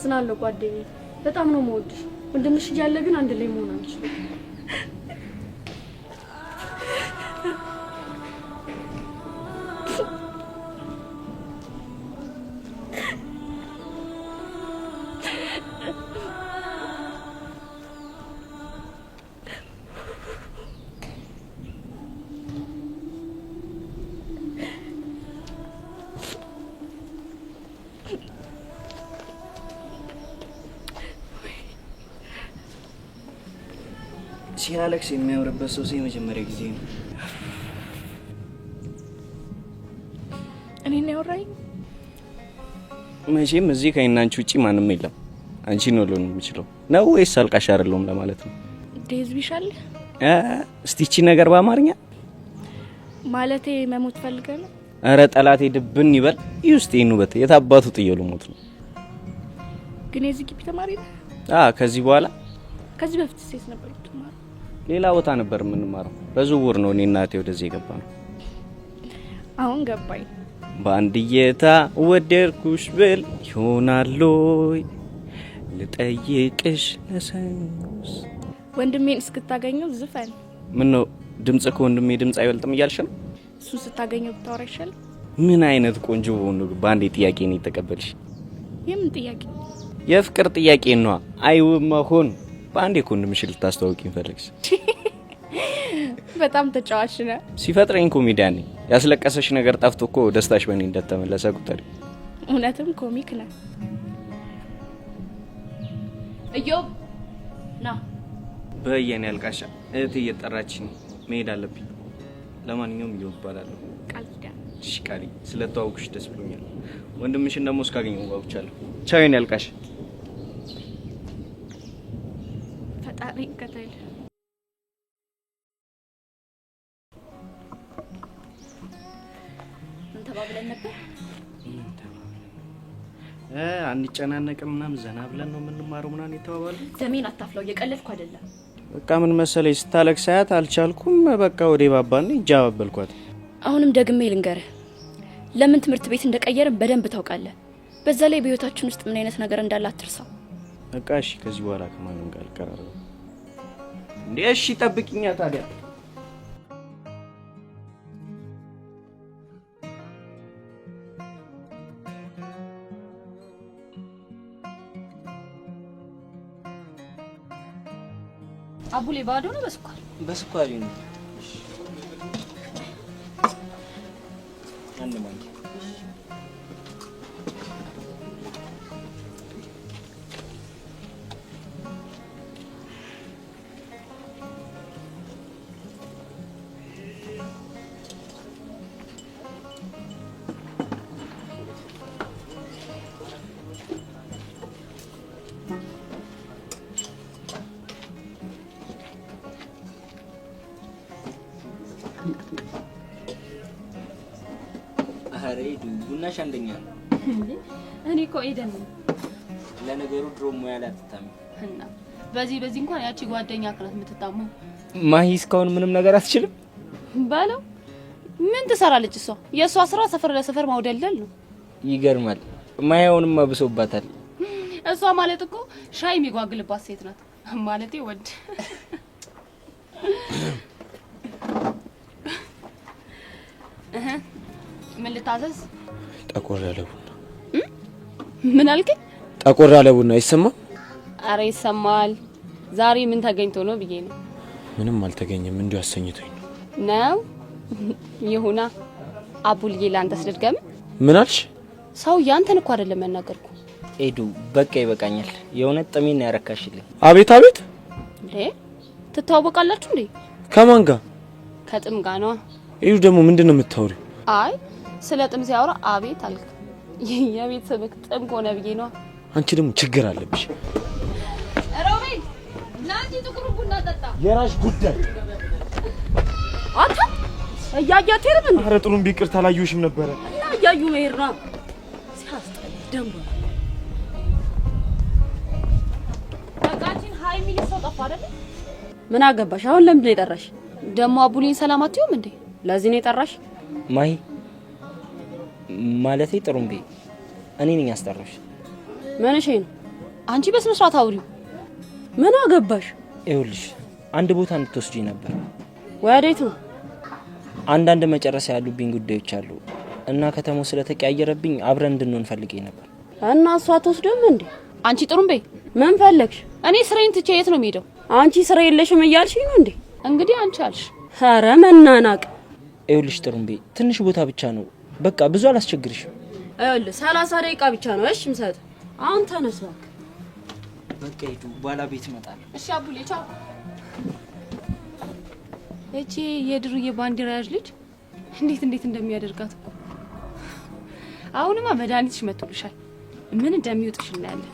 Speaker 5: ዝናለሁ ጓደኛዬ፣ በጣም ነው የምወድሽ። ወንድምሽ እያለ ግን አንድ ላይ መሆን አንችልም።
Speaker 10: ሲያለቅስ የሚያምርበት ሰው የመጀመሪያ ጊዜ ነው።
Speaker 7: እኔ ነው ያወራኝ።
Speaker 10: መቼም እዚህ ከእናንቺ ውጪ ማንም የለም። አንቺ ነው ሊሆን የሚችለው ነው ወይስ አልቃሽ አይደለም ለማለት ነው?
Speaker 7: ዴዝ ቢሻል
Speaker 10: እስቲ እቺ ነገር በአማርኛ
Speaker 7: ማለቴ መሞት ፈልገህ ነው?
Speaker 10: አረ ጠላቴ ድብን ይበል። ይውስጤን ውበት የታባቱ ጥየሉ ሞት ነው።
Speaker 7: ግን የዚህ ግቢ ተማሪ ነው?
Speaker 10: ከዚህ በኋላ
Speaker 7: ከዚህ በፊት ሴት ነበር ተማሪ።
Speaker 10: ሌላ ቦታ ነበር የምንማረው። በዝውውር ነው እኔ እናቴ ወደዚህ የገባ ነው።
Speaker 7: አሁን ገባኝ።
Speaker 10: ባንዲየታ ወደርኩሽ ብል ይሆናልይ ልጠይቅሽ ነሰንስ
Speaker 7: ወንድሜን እስክታገኘው ዝፈን።
Speaker 10: ምን ነው ድምጽ ከወንድሜ ድምጽ አይበልጥም እያልሽ ነው?
Speaker 7: እሱ ስታገኘው ብታወራ ይሻል።
Speaker 10: ምን አይነት ቆንጆ ሆኖ ባንዴ ጥያቄ ነው የተቀበልሽ?
Speaker 7: የምን ጥያቄ?
Speaker 10: የፍቅር ጥያቄ ነው። አይው መሆን ባንዴ ወንድምሽ ልታስተዋውቂኝ ፈለግሽ?
Speaker 7: በጣም ተጫዋች ነህ።
Speaker 10: ሲፈጥረኝ ኮሜዲያን ነኝ። ያስለቀሰሽ ነገር ጠፍቶ እኮ ደስታሽ በእኔ እንደተመለሰ ቁጠሪ።
Speaker 7: እውነትም ኮሚክ ነህ።
Speaker 2: እዮብ ና
Speaker 10: በየኔ አልቃሻ እህቴ እየጠራችኝ መሄድ አለብኝ። ለማንኛውም እዮብ እባላለሁ።
Speaker 7: ቃል ኪዳን።
Speaker 10: እሺ ቃል፣ ስለተዋወቅሽ ደስ ብሎኛል። ወንድምሽን ደግሞ እስካገኘው ጓጉቻለሁ። ቻው የኔ አልቃሻ።
Speaker 7: ፈጣሪ ከተል
Speaker 2: ተባብለን ነበር።
Speaker 10: አንጨናነቅም ምናምን ዘና ብለን ነው የምንማረው ምናምን የተባባለው።
Speaker 2: ዘሜን አታፍለው፣ እየቀለድኩ አይደለም።
Speaker 10: በቃ ምን መሰለሽ ስታለቅስ ሳያት አልቻልኩም። በቃ ወደ ባባን ይጃባበልኳት።
Speaker 2: አሁንም ደግሜ ልንገርህ፣ ለምን ትምህርት ቤት እንደቀየርን በደንብ ታውቃለህ። በዛ ላይ በህይወታችን ውስጥ ምን አይነት ነገር እንዳለ አትርሳው።
Speaker 10: በቃ እሺ፣ ከዚህ በኋላ ከማንም ጋር አልቀራረብም። እንዴ እሺ ጠብቂኛ ታዲያ።
Speaker 2: አቡሌ ባዶ ነው በስኳር?
Speaker 8: በስኳር ነው። አንድ ማንኪያ አሬዱ ቡናሽ አንደኛ ነው።
Speaker 7: እኔ እኮ ኤደን ነኝ።
Speaker 8: ለነገሩ ድሮ ሙያ ላይ አትታሚ
Speaker 7: እና በዚህ እንኳን ያቺ ጓደኛ ክራት የምትታመው
Speaker 8: ማሂ እስካሁን ምንም ነገር አትችልም
Speaker 7: ባለው ምን ትሰራለች እሷ? የእሷ ስራ ሰፈር ለሰፈር ማውደልደል ነው።
Speaker 8: ይገርማል። ማያውንም አብሶባታል።
Speaker 7: እሷ ማለት እኮ ሻይ የሚጓግልባት ሴት ናት ማለቴ ወድ ምን ልታዘዝ?
Speaker 11: ጠቆር ያለ ቡና።
Speaker 7: ምን አልከኝ?
Speaker 11: ጠቆር ያለ ቡና ይሰማል?
Speaker 7: አረ ይሰማል። ዛሬ ምን ተገኝቶ ነው ብዬ ነው።
Speaker 8: ምንም አልተገኘም። እንዲሁ አሰኝቶኝ
Speaker 7: ነው። ይሁና አቡልዬ ላንተ ስልድገም
Speaker 8: ምን አልሽ?
Speaker 7: ሰው ያንተን እኮ አይደለም ያናገርኩ።
Speaker 8: ኤዱ በቃ ይበቃኛል። የሆነ ጥሜን ያረካሽልኝ።
Speaker 11: አቤት አቤት።
Speaker 7: እንዴ ትተዋወቃላችሁ እንዴ?
Speaker 11: ከማን ጋር?
Speaker 7: ከጥም ጋር ነው።
Speaker 11: ኤዱ ደግሞ ምንድነው የምታወሪው?
Speaker 7: አይ ስለ ጥም ሲያወራ አቤት አልክ። የቤተሰብህ ጥም ሆነ ብዬ ነው።
Speaker 11: አንቺ ደግሞ ችግር አለብሽ።
Speaker 7: ሮቤል ናንቺ ጥቁር ቡና ጠጣ።
Speaker 11: የራሽ ጉዳይ
Speaker 7: አታ እያያት ይርም።
Speaker 11: ኧረ ጥሩም ቢቅርታ አላየሁሽም ነበረ።
Speaker 7: እና እያዩ መሄድ ነው ሲያስጠላ ደንቡ። ታቃችን ሃይ ሚሊ ሰው ጠፋ አይደል? ምን አገባሽ? አሁን ለምን ነው የጠራሽ? ደሞ አቡሊን ሰላም አትዩም እንዴ? ለዚህ ነው የጠራሽ?
Speaker 8: ማይ ማለቴ ጥሩምቤ እኔ ነኝ ያስጠራሽ።
Speaker 7: ምን እሺ ነው? አንቺ በስነ ስርዓት አውሪው። ምን አገባሽ?
Speaker 8: ይኸውልሽ አንድ ቦታ እንድትወስጂኝ ነበር።
Speaker 7: ወዴት ነው?
Speaker 8: አንዳንድ መጨረሻ ያሉብኝ ጉዳዮች አሉ እና ከተማው ስለተቀያየረብኝ አብረን እንድንሆን ፈልጌ ነበር።
Speaker 7: እና እሷ አትወስደም እንዴ? አንቺ ጥሩምቤ ምን ፈለግሽ? እኔ ስራዬን ትቼ የት ነው የምሄደው? አንቺ ስራ የለሽም እያልሽኝ ነው እንዴ? እንግዲህ አንቺ አልሽ። ኧረ መናናቅ።
Speaker 8: ይኸውልሽ ጥሩምቤ ትንሽ ቦታ ብቻ ነው፣ በቃ ብዙ አላስቸግርሽም።
Speaker 7: ይኸውልህ 30 ደቂቃ ብቻ ነው። እሺ ምሰጥ። አሁን ተነስ እባክህ።
Speaker 8: በቃ ሂዱ፣ በኋላ ቤት እመጣለሁ።
Speaker 7: እሺ አቡሌ ቻው። እቺ የድሩዬ ባንዲራ ያዥ ልጅ እንዴት እንደሚያደርጋት እኮ። አሁንማ መድኃኒትሽ መጥቶልሻል። ምን እንደሚውጥሽ እናያለን።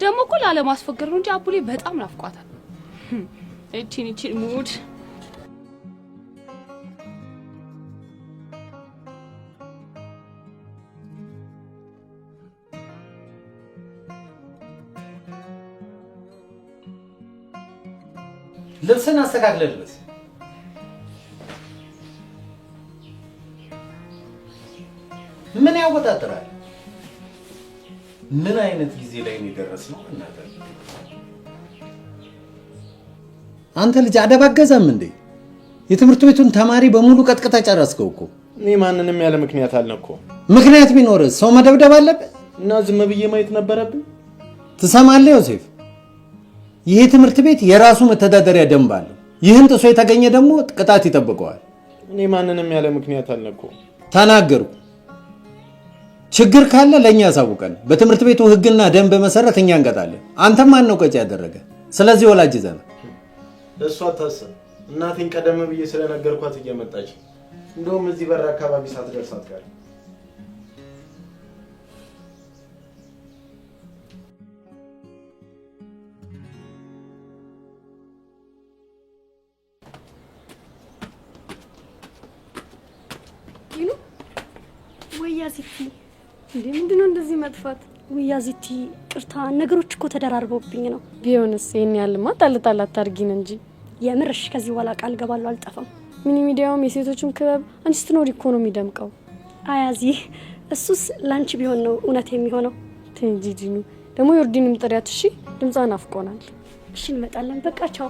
Speaker 7: ደግሞ እኮ ላለማስፈገር ነው እንጂ አቡሌ በጣም ናፍቋታል። እቺን ሙድ
Speaker 6: ልብስን አስተካክለልበስ። ምን ያወጣጥራል? ምን አይነት ጊዜ ላይ ነው የደረስነው? አንተ ልጅ አደብ አገዛም እንዴ? የትምህርት ቤቱን ተማሪ በሙሉ ቀጥቅጣ ጨረስከው እኮ።
Speaker 11: እኔ ማንንም ያለ ምክንያት አልነኮ።
Speaker 6: ምክንያት ቢኖርስ ሰው መደብደብ አለበት
Speaker 11: እና ዝም ብዬ ማየት ነበረብኝ?
Speaker 6: ትሰማለህ ዮሴፍ? ይሄ ትምህርት ቤት የራሱ መተዳደሪያ ደንብ አለው። ይህን ጥሶ የተገኘ ደግሞ ቅጣት ይጠብቀዋል።
Speaker 11: እኔ ማንንም ያለ ምክንያት አልነኮ።
Speaker 6: ተናገርኩ። ችግር ካለ ለኛ ያሳውቀን። በትምህርት ቤቱ ህግና ደንብ መሰረት እኛ እንቀጣለን። አንተም ማን ነው ቀጭ ያደረገ? ስለዚህ ወላጅ ይዘና
Speaker 11: እሷ ታሰብ እናቴን ቀደም ብዬ ስለነገርኳት እየመጣች እንደውም እዚህ በር አካባቢ ሳትደርስ አትቀርም።
Speaker 5: ይኑ ወያዚቲ እንዴ ምንድነው እንደዚህ መጥፋት? ወያዚቲ ቅርታ፣ ነገሮች እኮ ተደራርበውብኝ ነው።
Speaker 12: ቢሆንስ ይሄን ያልማ ጣልጣል አታርጊን እንጂ
Speaker 5: የምርሽ ከዚህ በኋላ ቃል ገባለሁ አልጠፋም።
Speaker 12: ሚኒ ሚዲያውም የሴቶችም ክበብ አንቺ ስትኖር ኢኮኖሚ ደምቀው።
Speaker 5: አያዚ እሱስ ላንቺ ቢሆን ነው እውነት የሚሆነው።
Speaker 12: ትንጂጂኑ ደግሞ ዮርዲንም ጥሪያት። እሺ ድምጿን አፍቆናል።
Speaker 5: እሺ እንመጣለን። በቃ ቻው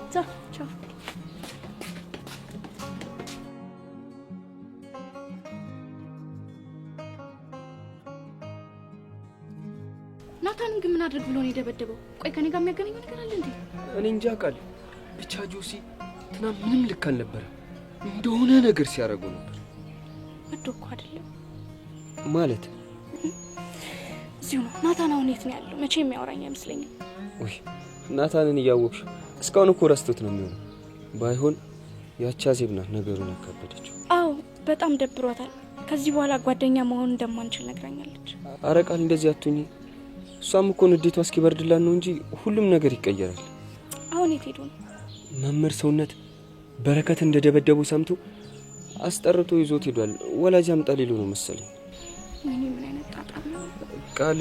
Speaker 5: ቻው።
Speaker 2: ናታንን ግን ምን አድርግ ብሎ ነው የደበደበው? ቆይ ከኔ ጋር የሚያገናኘው ነገር አለ እንዴ?
Speaker 9: እኔ እንጃ ቃል ብቻ ጆሲ ትናንት ምንም ልክ አልነበረም። እንደሆነ ነገር ሲያደርጉ ነበር።
Speaker 2: ወዶ እኮ አይደለም
Speaker 9: ማለት
Speaker 2: እዚሁ ነው። ናታን አሁን የት ነው ያለው? መቼ የሚያወራኝ አይመስለኝም።
Speaker 9: ወይ ናታንን እያወቅሽ እስካሁን እኮ ረስቶት ነው የሚሆነው። ባይሆን ያቻ ዜብና ነገሩን ያካበደችው።
Speaker 2: አዎ በጣም ደብሯታል። ከዚህ በኋላ ጓደኛ መሆን እንደማንችል ነግራኛለች።
Speaker 9: አረ ቃል እንደዚህ አትሁኚ። እሷም እኮ ንዴቷ እስኪበርድላት ነው እንጂ ሁሉም ነገር ይቀየራል።
Speaker 2: አሁን የት ሄዱ ነው?
Speaker 9: መምህር ሰውነት በረከት እንደደበደቡ ሰምቶ አስጠርቶ ይዞት ሄዷል። ወላጅ አምጣ ሊሉ ነው መሰለኝ።
Speaker 2: ምን አይነት ጣጣ ነው?
Speaker 9: ቃል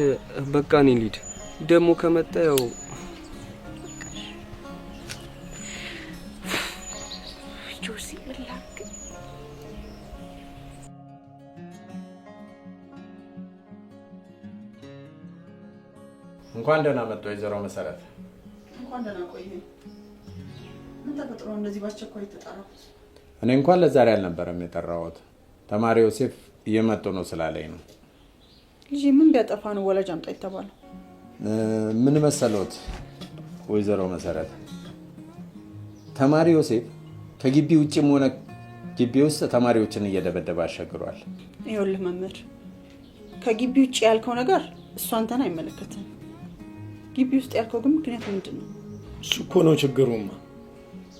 Speaker 9: በቃ እኔ ልሂድ። ደግሞ ከመጣ ያው
Speaker 2: ጆሲ ላክ
Speaker 6: እንኳን ደህና መጡ ወይዘሮ መሰረት።
Speaker 13: እንኳን ደህና ቆዩ። ምን ተፈጥሮ እንደዚህ ባስቸኳይ ተጣራሁት?
Speaker 6: እኔ እንኳን ለዛሬ አልነበረም የጠራሁት። ተማሪ ዮሴፍ እየመጡ ነው ስላለኝ ነው።
Speaker 13: ልጅ ምን ቢያጠፋ ነው ወላጅ አምጣ የተባለው?
Speaker 6: ምን መሰሎት ወይዘሮ መሰረት፣
Speaker 14: ተማሪ ዮሴፍ ከግቢ ውጭም ሆነ ግቢ ውስጥ ተማሪዎችን እየደበደበ አሸግሯል።
Speaker 13: ይኸውልህ መምህር፣ ከግቢ ውጭ ያልከው ነገር እሱ አንተን አይመለከትም። ግቢ ውስጥ ያልከው ግን ምክንያት ምንድን ነው?
Speaker 6: እሱ እኮ ነው ችግሩማ።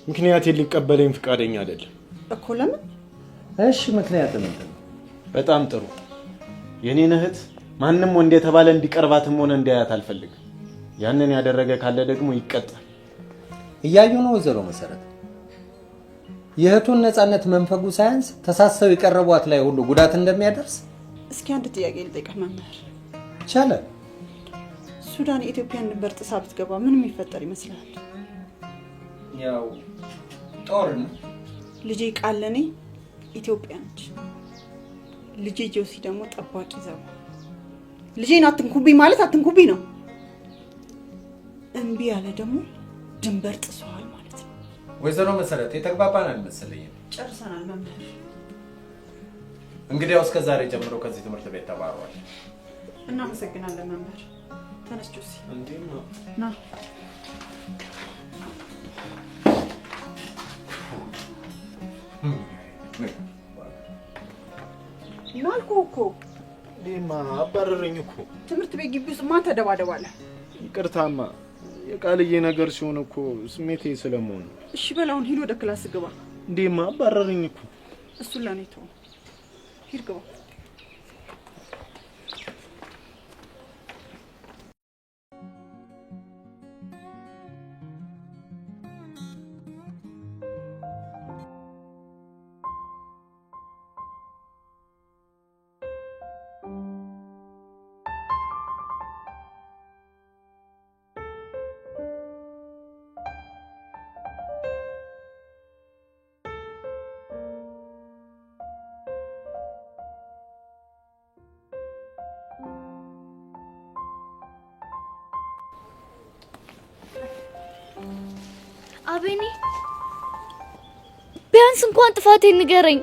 Speaker 6: ምክንያቴን ሊቀበለኝ ፈቃደኛ አይደለም
Speaker 13: እኮ። ለምን?
Speaker 14: እሺ ምክንያት ምንድን ነው?
Speaker 6: በጣም ጥሩ። የኔን እህት ማንም ወንድ የተባለ እንዲቀርባትም ሆነ እንዲያያት አልፈልግም። ያንን ያደረገ ካለ ደግሞ ይቀጣል።
Speaker 14: እያዩ ነው ወይዘሮ መሰረት። የእህቱን ነፃነት መንፈጉ ሳያንስ ተሳሰው የቀረቧት ላይ ሁሉ ጉዳት እንደሚያደርስ።
Speaker 13: እስኪ አንድ ጥያቄ ልጠይቅህ መምህር።
Speaker 14: ይቻላል።
Speaker 13: ሱዳን የኢትዮጵያን ድንበር ጥሳ ብትገባ ምን የሚፈጠር ይመስላል?
Speaker 14: ያው ጦር ነው።
Speaker 13: ልጄ ቃለኔ ኢትዮጵያ ነች። ልጄ ጆሲ ደግሞ ጠባቂ ዘባ። ልጄን አትንኩብኝ ማለት አትንኩብኝ ነው። እምቢ ያለ ደግሞ ድንበር ጥሷል ማለት ነው።
Speaker 14: ወይዘሮ መሰረት የተግባባን አልመሰለኝም።
Speaker 13: ጨርሰናል መምህር።
Speaker 14: እንግዲያው እስከ ዛሬ ጀምሮ ከዚህ ትምህርት ቤት ተባረዋል።
Speaker 13: እናመሰግናለን መምህር። ተነስ ጆሲ።
Speaker 6: እንዴት ነው?
Speaker 13: ና ናልኩህ እኮ።
Speaker 6: እኔማ አባረረኝ እኮ።
Speaker 13: ትምህርት ቤት ግቢ ውስጥ ማን ተደባደባለ?
Speaker 6: ይቅርታማ፣ የቃልዬ ነገር ሲሆን እኮ ስሜቴ ስለመሆን።
Speaker 13: እሺ በላውን ሂድ፣ ወደ ክላስ ግባ።
Speaker 6: እንዴማ አባረረኝ እኮ።
Speaker 13: እሱን ለኔ ተው። ሂድ ግባ።
Speaker 4: አቤኔ ቢያንስ እንኳን ጥፋቴን ንገረኝ።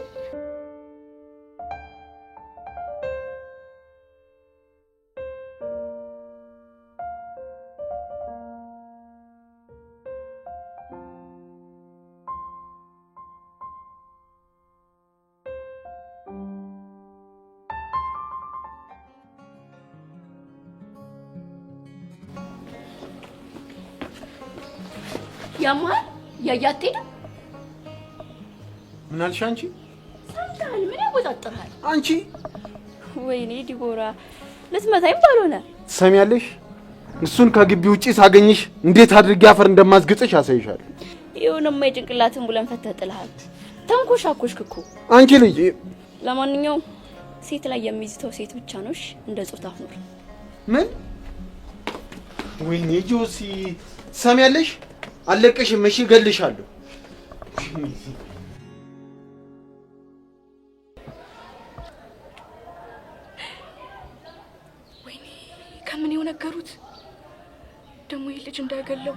Speaker 2: ያማል ያያቴ ነው።
Speaker 6: ምን አልሽ አንቺ?
Speaker 2: ሰምተሃል? ምን ያወጣጥራል
Speaker 6: አንቺ?
Speaker 2: ወይኔ ዲቦራ ልትመታኝ ባልሆነ።
Speaker 6: ትሰሚያለሽ? እሱን ከግቢ ውጪ ሳገኝሽ እንዴት አድርጌ አፈር እንደማስግጥሽ አሳይሻለሁ።
Speaker 2: ይሁንማ የጭንቅላትን ብለን ፈተህ ጥለሃል። ተንኮሻኮሽክ እኮ
Speaker 6: አንቺ ልጅ።
Speaker 2: ለማንኛውም ሴት ላይ የሚይዝተው ሴት ብቻ ነው። እሺ እንደ ጾታ ሁሉ
Speaker 6: ምን? ወይኔ ጆሲ ትሰሚያለሽ? አለቅሽም። እሺ እገልሻለሁ።
Speaker 2: ወይኔ ከምን ይው ነገሩት ደግሞ ይህ ልጅ እንዳይገለው።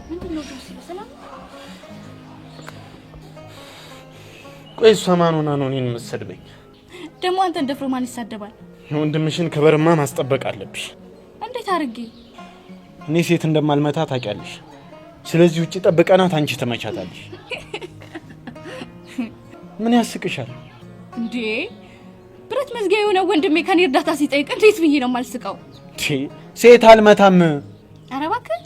Speaker 2: ምንድነው ጆሲ? ሰላም
Speaker 6: ቆይ እሷ ማን ሆና ነው እኔን የምትሰድበኝ?
Speaker 2: ደግሞ አንተን ደፍሮ ማን ይሳደባል?
Speaker 6: ወንድምሽን ከበርማ ማስጠበቅ አለብሽ።
Speaker 2: እንዴት አድርጌ?
Speaker 6: እኔ ሴት እንደማልመታ ታውቂያለሽ። ስለዚህ ውጪ ጠብቀናት አንቺ ትመቻታለሽ። ምን ያስቅሻል
Speaker 2: እንዴ? ብረት መዝጊያ የሆነ ወንድሜ ከኔ እርዳታ ሲጠይቅ እንዴት ብዬ ነው የማልስቀው?
Speaker 6: ሴት አልመታም።
Speaker 2: ኧረ እባክህ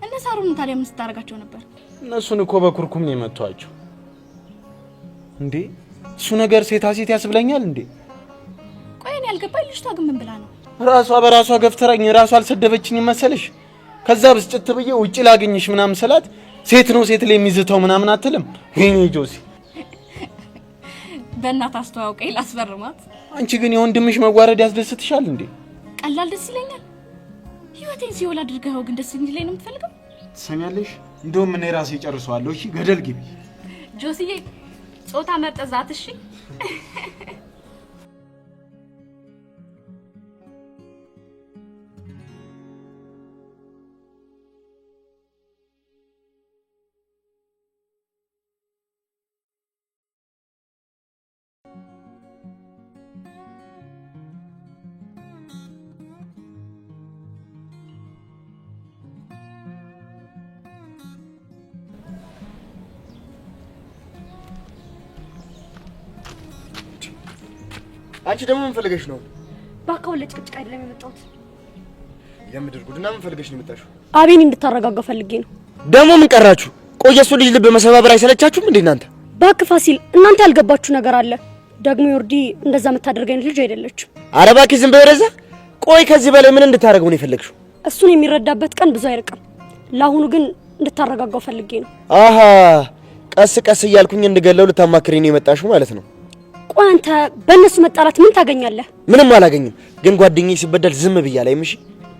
Speaker 2: እነ ሳሩን ታዲያ ምን ስታደርጋቸው ነበር?
Speaker 6: እነሱን እኮ በኩርኩም ነው የመቷቸው። እንዴ እሱ ነገር ሴታ ሴት ያስብለኛል እንዴ?
Speaker 2: ቆይ እኔ ያልገባኝ ልጅቷ ግን ምን ብላ ነው?
Speaker 6: ራሷ በራሷ ገፍትራኝ ራሷ አልሰደበችኝ መሰለሽ? ከዛ ብስጭት ብዬ ውጪ ላገኝሽ ምናምን ስላት ሴት ነው ሴት ላይ የሚዝተው ምናምን አትልም? ወይኔ ጆሲ
Speaker 2: በእናት አስተዋውቀኝ ላስፈርማት።
Speaker 6: አንቺ ግን የወንድምሽ መዋረድ ያስደስትሻል እንዴ?
Speaker 2: ቀላል ደስ ይለኛል። ህይወቴን ሲወል አድርገው ግን ደስ እንዲለኝ ነው የምትፈልገው?
Speaker 6: ትሰሚያለሽ? እንደውም እኔ ራሴ ጨርሰዋለሁ። እሺ ገደል ግቢ
Speaker 2: ጆሲዬ። ጾታ መርጠዛት። እሺ
Speaker 1: አንቺ ደግሞ ምን ፈልገሽ ነው?
Speaker 5: ባካውን ለጭቅጭቅ አይደለም የመጣሁት።
Speaker 1: የምድር ጉድና ምን ፈልገሽ ነው የመጣሽው?
Speaker 5: አቤን እንድታረጋጋው ፈልጌ ነው።
Speaker 1: ደግሞ ምን ቀራችሁ? ቆይ እሱ ልጅ ልብ መሰባበር አይሰለቻችሁም እንዴ እናንተ?
Speaker 5: ባክ ፋሲል፣ እናንተ ያልገባችሁ ነገር አለ። ደግሞ ዮርዲ እንደዛ የምታደርገኝ ልጅ አይደለችም።
Speaker 1: ኧረ እባክህ ዝም በይ ወደዛ። ቆይ ከዚህ በላይ ምን እንድታረገው ነው የፈለግሽው?
Speaker 5: እሱን የሚረዳበት ቀን ብዙ አይርቅም። ለአሁኑ ግን እንድታረጋጋው ፈልጌ ነው።
Speaker 1: አሃ ቀስ ቀስ እያልኩኝ እንድገለው ልታማክሪኝ ነው የመጣሽው ማለት ነው?
Speaker 5: ቆይ አንተ በእነሱ መጣላት ምን ታገኛለህ?
Speaker 1: ምንም አላገኝም። ግን ጓደኛዬ ሲበደል ዝም ብያለሁ። አይምሽ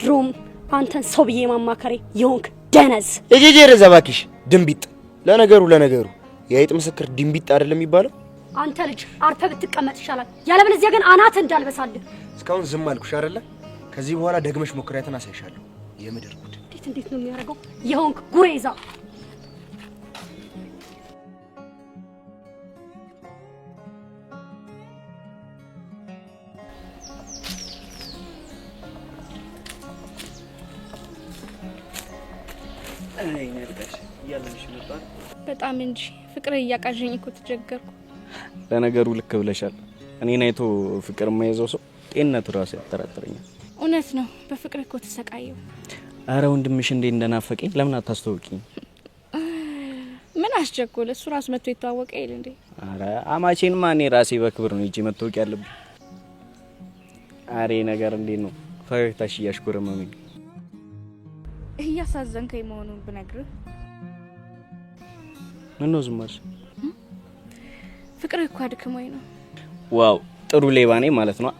Speaker 5: ድሮም አንተን ሰው ብዬ ማማከሬ የሆንክ ደነዝ።
Speaker 1: እጄጄ ረዛ እባክሽ ድንቢጥ። ለነገሩ የአይጥ ምስክር ድንቢጥ አይደለም የሚባለው?
Speaker 5: አንተ ልጅ አርፈ ብትቀመጥ ይሻላል። ያለበለዚያ ግን አናት እንዳልበሳልህ።
Speaker 1: እስካሁን ዝም አልኩሽ አይደለ? ከዚህ በኋላ ደግመሽ ሞክሪያትን አሳይሻለሁ። የምድር ጉድ
Speaker 5: እንዴት ነው የሚያደርገው? የሆንክ ጉሬዛ።
Speaker 10: አይ ነርዳሽ ያለሽ ነበር።
Speaker 2: በጣም እንጂ ፍቅር እያቃዠኝ እኮ ተቸገርኩ።
Speaker 10: ለነገሩ ልክ ብለሻል። እኔን አይቶ ፍቅር የማይዘው ሰው ጤንነቱ ራሱ ያጠራጥረኛል።
Speaker 2: እውነት ነው። በፍቅር እኮ ተሰቃየው።
Speaker 10: አረ ወንድምሽ እንዴ እንደናፈቀኝ ለምን አታስተውቂኝ?
Speaker 2: ምን አስቸኮለ? እሱ ራሱ መጥቶ ይተዋወቀ ይል እንዴ?
Speaker 10: አረ አማቼንማ እኔ ራሴ በክብር ነው እጂ መተዋወቅ ያለብኝ። አሬ ነገር እንዴ ነው ፈገግታሽ እያሽኮረመመኝ።
Speaker 2: እያሳዘንከኝ መሆኑን ብነግርህ
Speaker 10: ምን ነው ዝም አልሽ?
Speaker 2: ፍቅር እኮ አድክሞኝ ነው።
Speaker 10: ዋው ጥሩ ሌባ ነኝ ማለት ነው።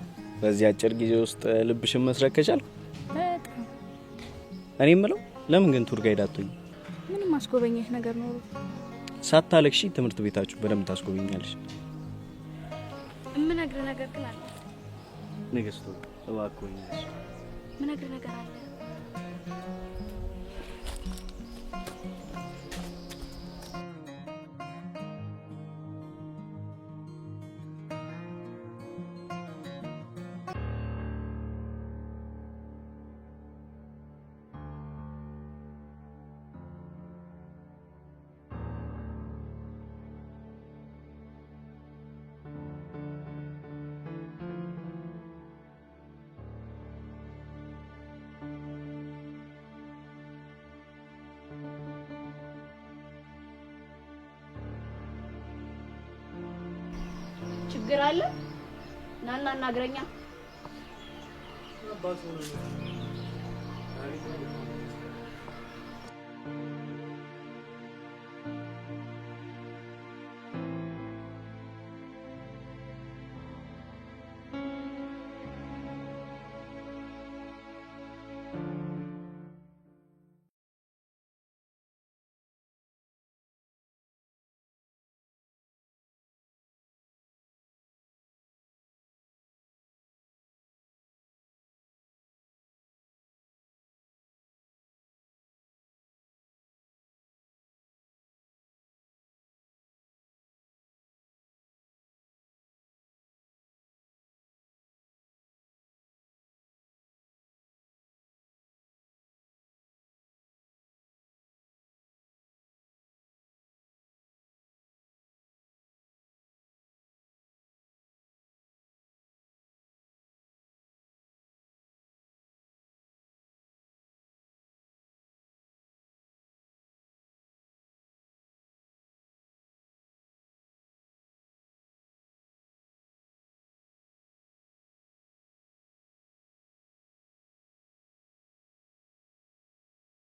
Speaker 10: በዚህ አጭር ጊዜ ውስጥ ልብሽን መስረቅ ከቻልኩ
Speaker 2: በጣም።
Speaker 10: እኔ የምለው ለምን ግን ቱር ጋይድ አትሆኝ?
Speaker 2: ምንም አስጎበኘህ ነገር ኖሮ
Speaker 10: ሳታለቅሺ ትምህርት ቤታችሁ በደንብ ታስጎበኛለሽ።
Speaker 2: የምነግርህ ነገር ግን አለ።
Speaker 10: ንግስቱ እባክህ
Speaker 2: የምነግርህ ነገር አለ። ችግር አለ? ናና ናግረኛ